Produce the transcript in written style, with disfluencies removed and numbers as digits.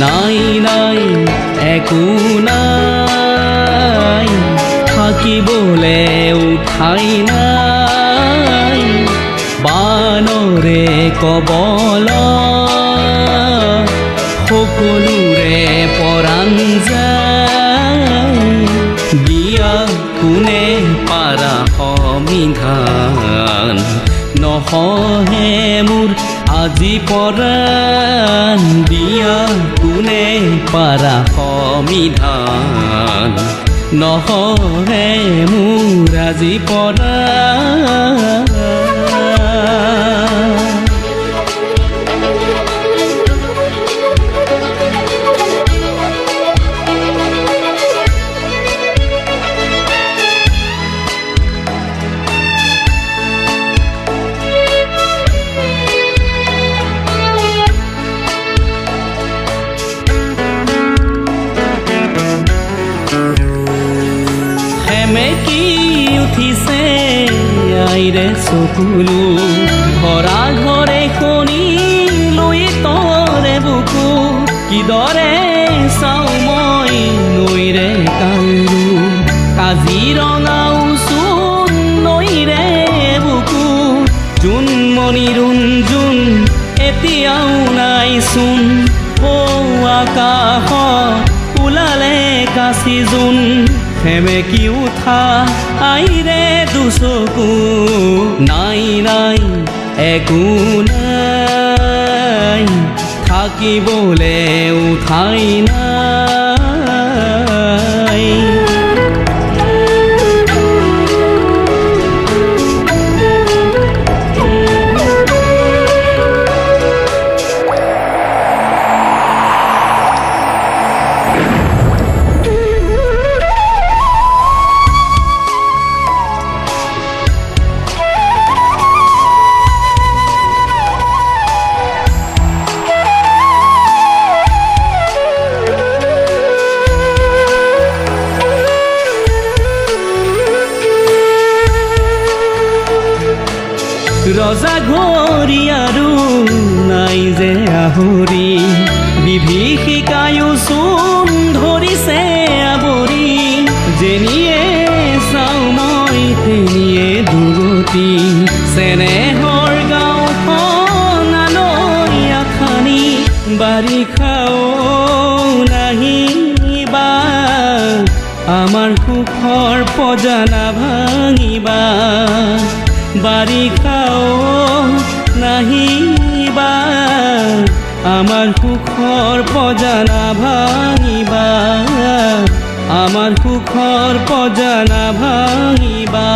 নাই নাই একো নাই থাকিবলে উঠাই নাই বানৰে কবল সকলোৰে পৰাণ যায় দিয়া কোনে পাৰা সমিধান নহহে মোৰ আজি পৰাণ দিয়া কোনে পাৰা সমিধান নহহে মোৰ আজি পৰাণ মেকি উঠিছে আইৰে চকুলো ঘৰা ঘৰে শুনি লৈ তৰে বুকু কিদৰে চাওঁ মই নৈৰে কাৰো কাজিৰঙাও চোন নৈৰে বুকু জোনমণি ৰুণজোন এতিয়াও নাইচোন ও আকাশ ওলালে কাচি জোন সেমেকি উঠা আইৰে দুচকু নাই নাই একো নাই থাকিবলে উঠাই নাই ৰজা ঘৰি আৰু নাই যে আহৰি বিভীষিকায়ো চোন ধৰিছে আৱৰি যেনিয়ে চাওঁ মই তেনিয়ে দুগতি চেনেহৰ গাঁওখনলৈ আখানি বাৰিষাও নাহিবা আমাৰ সুখৰ পজানা ভাঙিবা বাৰিষাও নাহিবা আমাৰ সুখৰ পজানা ভাঙিবা আমাৰ সুখৰ পজানা ভাঙিবা